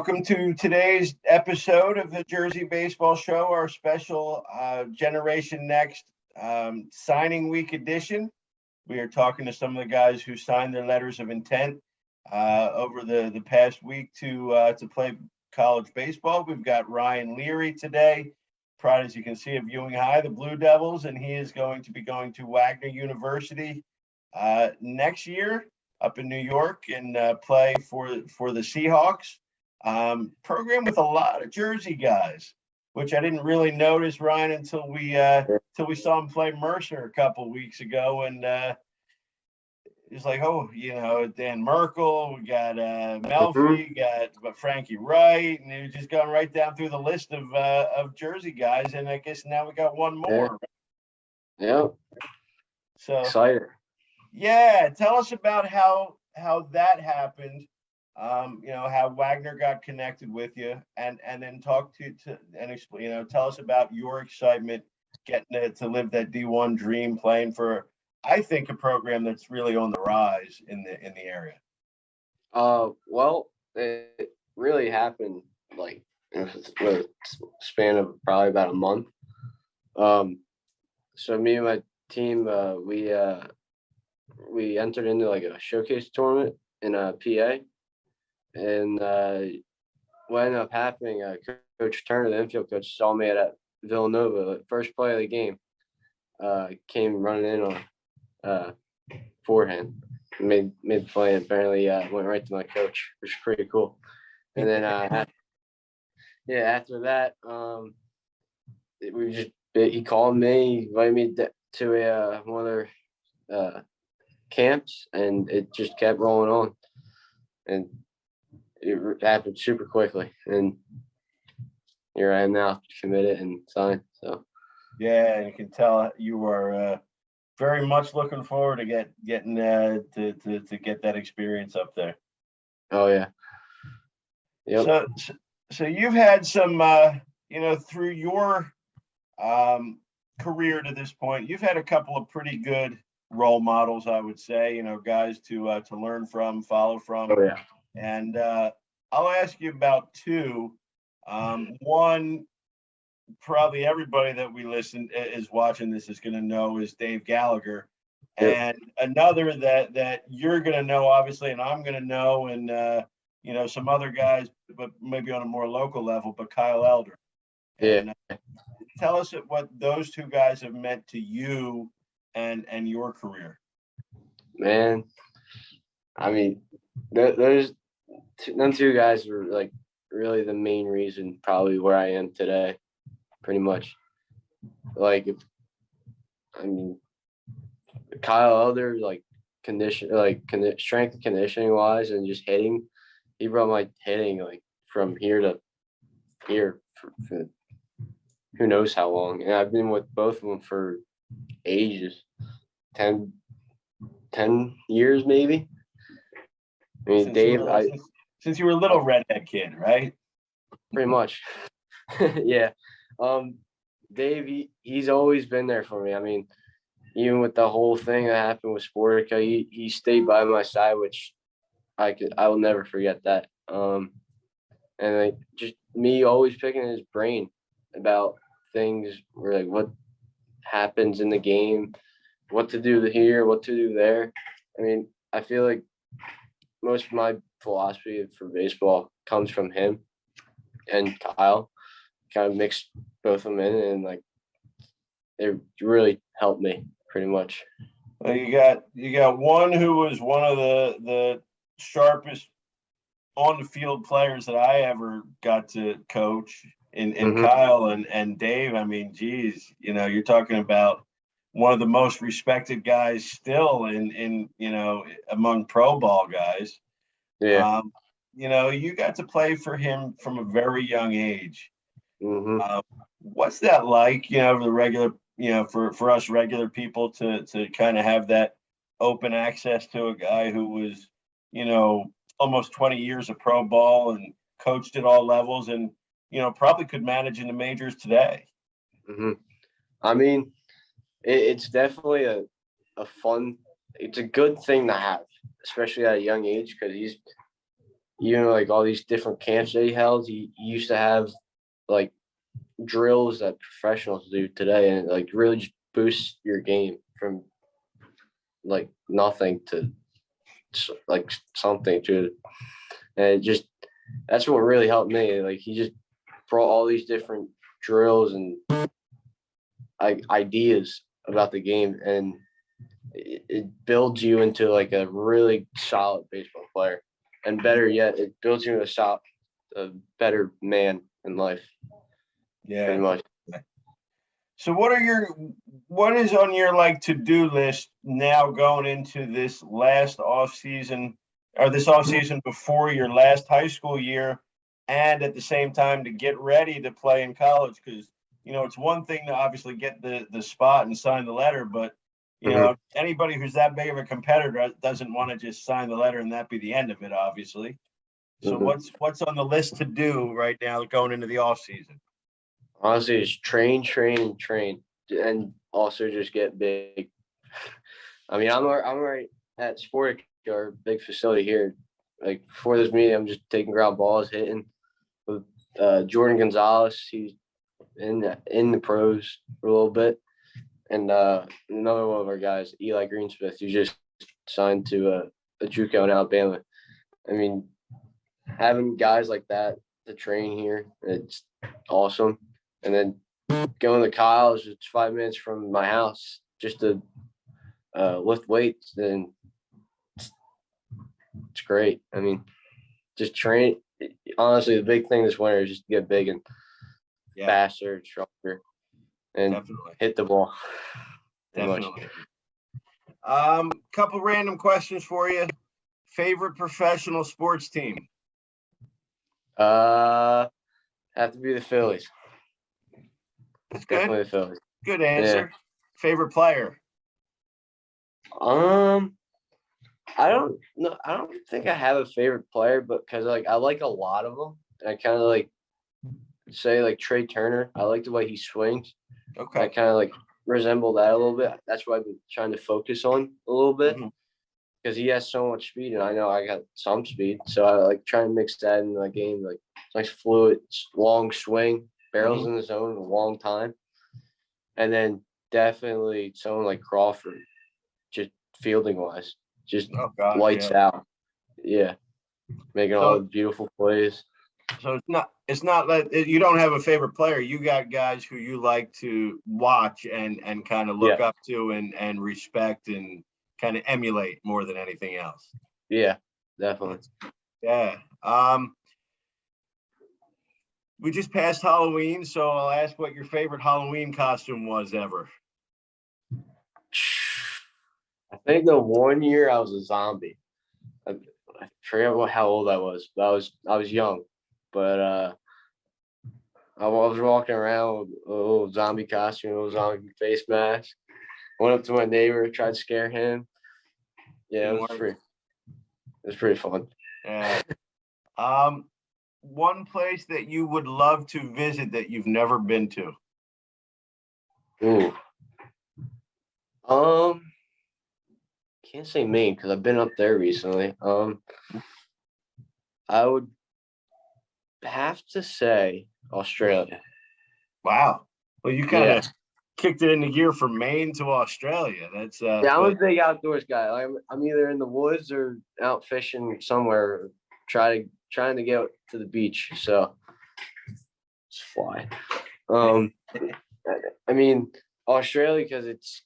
Welcome to today's episode of the Jersey Baseball Show, our special Generation Next signing week edition. We are talking to some of the guys who signed their letters of intent over the past week to play college baseball. We've got Ryan Leary today, proud as you can see of Ewing High, the Blue Devils, and he is going to be going to Wagner University next year up in New York and play for the Seahawks. Program with a lot of Jersey guys, which I didn't really notice, Ryan, until we saw him play Mercer a couple weeks ago, and it's like, Dan Merkel, we got Melfi, got Frankie Wright, and he was just going right down through the list of Jersey guys, and I guess now we got one more. Yeah. So excited. Yeah, tell us about how that happened. How Wagner got connected with you, and then talk and explain. Tell us about your excitement getting to live that D1 dream, playing for, I think, a program that's really on the rise in the area. Well, it really happened like in a span of probably about a month. So me and my team, we entered into like a showcase tournament in PA. And what ended up happening, Coach Turner, the infield coach, saw me at Villanova, first play of the game, came running in on forehand, made the play, and apparently went right to my coach, which is pretty cool. And then, after that, he called me, invited me to one of their camps, and it just kept rolling on. And it happened super quickly, and here I am now, committed and signed. So, yeah, and you can tell you are very much looking forward to getting to get that experience up there. Oh yeah. Yep. So you've had some, through your career to this point, you've had a couple of pretty good role models, I would say. Guys to learn from, follow from. Oh yeah. And I'll ask you about two. One, probably everybody that is watching this is going to know, is Dave Gallagher. Yep. And another that you're going to know, obviously, and I'm going to know, and some other guys, but maybe on a more local level, but Kyle Elder. Yeah. And, tell us what those two guys have meant to you and your career. Man, I mean, those two guys were like really the main reason probably where I am today, pretty much. Like, Kyle Elder, like strength and conditioning wise, and just hitting, he brought my hitting like from here to here for who knows how long. And I've been with both of them for ages, 10 years maybe. I mean, Dave, since you were a little redhead kid, right? Pretty much. Yeah. Dave, he's always been there for me. I mean, even with the whole thing that happened with Sportica, he stayed by my side, which I will never forget that. And just me always picking his brain about things, where like what happens in the game, what to do here, what to do there. I mean, I feel like most of my philosophy for baseball comes from him and Kyle. Kind of mixed both of them in, and like it really helped me pretty much. Well, you got one who was one of the sharpest on the field players that I ever got to coach in Kyle and Dave. I mean, geez, you're talking about one of the most respected guys still in among pro ball guys. Yeah. You got to play for him from a very young age. Mm-hmm. What's that like, the regular, for us regular people to kind of have that open access to a guy who was, almost 20 years of pro ball and coached at all levels and, probably could manage in the majors today? Mm-hmm. I mean, it's definitely a fun, it's a good thing to have, especially at a young age, because like all these different camps that he held, he used to have like drills that professionals do today, and it, like really just boosts your game from like nothing to like something to, and it just that's what really helped me. Like he just brought all these different drills and ideas about the game, and it builds you into like a really solid baseball player, and better yet, it builds you into a better man in life. Yeah. Pretty much. So what is on your like to-do list now going into this last off season or this off season before your last high school year, and at the same time to get ready to play in college? Because it's one thing to obviously get the spot and sign the letter, but anybody who's that big of a competitor doesn't want to just sign the letter and that be the end of it, obviously. So what's on the list to do right now going into the off season? Honestly, just train, and also just get big. I mean, I'm right at Sport, our big facility here. Like before this meeting, I'm just taking ground balls, hitting with Jordan Gonzalez. He's in the pros for a little bit, and another one of our guys, Eli Greensmith, who just signed to a JUCO in Alabama. I mean, having guys like that to train here, it's awesome. And then going to college, it's 5 minutes from my house just to lift weights. And it's great. I mean, just train. Honestly, the big thing this winter is just to get big and faster, stronger, and hit the ball. Definitely. Couple random questions for you. Favorite professional sports team? Have to be the Phillies. That's good. Definitely the Phillies. Good answer. Yeah. Favorite player? I don't know. I don't think I have a favorite player, but because I like a lot of them. And I kind of like say like Trey Turner. I like the way he swings. Okay. I kind of like resemble that a little bit. That's what I've been trying to focus on a little bit because he has so much speed, and I know I got some speed, so I like try and mix that in my game. Like nice fluid, long swing, barrels in the zone a long time, and then definitely someone like Crawford, just fielding wise, just lights out. Yeah, making all the beautiful plays. So it's not like you don't have a favorite player. You got guys who you like to watch and kind of look up to and respect and kind of emulate more than anything else. Yeah, definitely. Yeah. We just passed Halloween, so I'll ask what your favorite Halloween costume was ever. I think the one year I was a zombie. I forget how old I was, but I was young. But I was walking around with a little zombie costume, a little zombie face mask. Went up to my neighbor, tried to scare him. Yeah, it was pretty fun. Yeah. One place that you would love to visit that you've never been to? Can't say Maine because I've been up there recently. I would have to say Australia. Wow. Well, you kind of kicked it into gear from Maine to Australia. That's I'm a big outdoors guy. I'm either in the woods or out fishing somewhere, trying to get to the beach. So just fly. I mean Australia because it's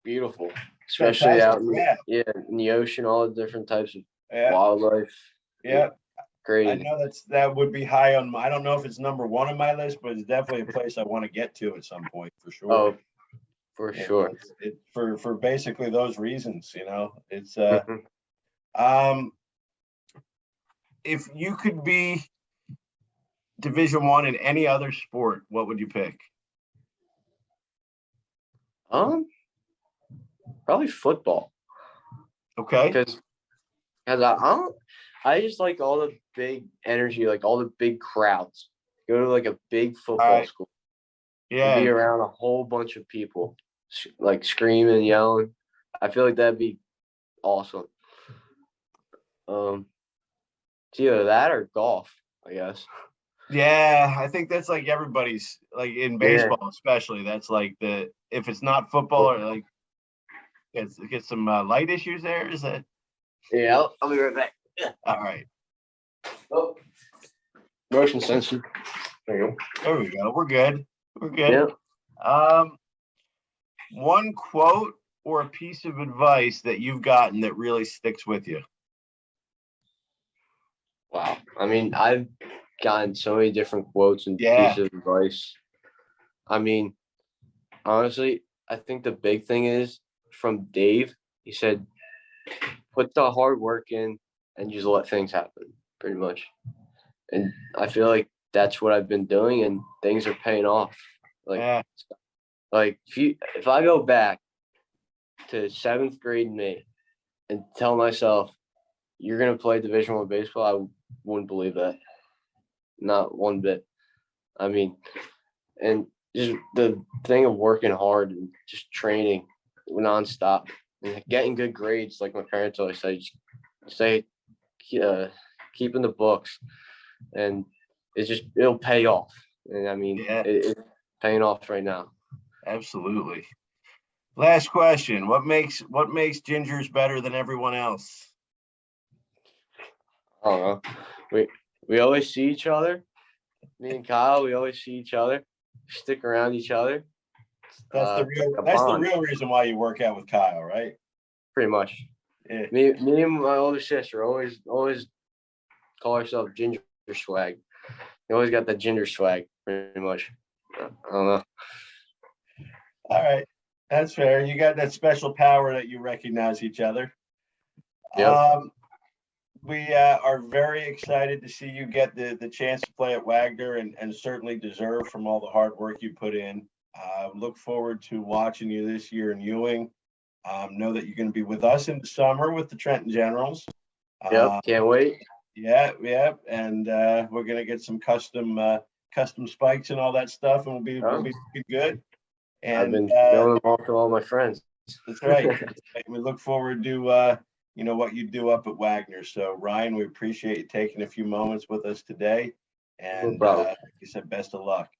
beautiful, especially out in the ocean, all the different types of wildlife. Yeah. Great. I know that would be high on I don't know if it's number one on my list, but it's definitely a place I want to get to at some point for sure. Oh, for sure. For basically those reasons, it's if you could be Division I in any other sport, what would you pick? Probably football. Okay. Because I just like all the big energy, like all the big crowds. Go to like a big football school. Yeah. Be around a whole bunch of people, like screaming and yelling. I feel like that'd be awesome. It's either that or golf, I guess. Yeah, I think that's like everybody's, like in baseball especially. That's like if it's not football or like get some light issues there. Is that Yeah, I'll be right back. Yeah. all right? Oh, motion sensor. There you go. There we go. We're good. We're good. Yeah. One quote or a piece of advice that you've gotten that really sticks with you. Wow. I mean, I've gotten so many different quotes and Yeah. pieces of advice. I mean, honestly, I think the big thing is from Dave. He said, put the hard work in and just let things happen, pretty much. And I feel like that's what I've been doing, and things are paying off. Yeah. Like if I go back to 7th grade me and tell myself you're gonna play Division I baseball, I wouldn't believe that. Not one bit. I mean, and just the thing of working hard and just training nonstop and getting good grades, like my parents always say, keeping the books, and it'll pay off. And I mean, it's paying off right now. Absolutely. Last question. What makes Gingers better than everyone else? I don't know. We always see each other. Me and Kyle, we always see each other, stick around each other. That's the real reason why you work out with Kyle, right? Pretty much. Yeah. Me and my older sister always call ourselves Ginger Swag. We always got the ginger swag, pretty much. I don't know. All right. That's fair. You got that special power that you recognize each other. Yep. We are very excited to see you get the chance to play at Wagner and certainly deserve from all the hard work you put in. Look forward to watching you this year in Ewing. Know that you're going to be with us in the summer with the Trenton Generals. Yep. Can't wait. Yeah. And we're going to get some custom spikes and all that stuff, and we'll be good. And I've been showing them off to all my friends. That's right. We look forward to what you do up at Wagner. So Ryan, we appreciate you taking a few moments with us today. And like you said, best of luck.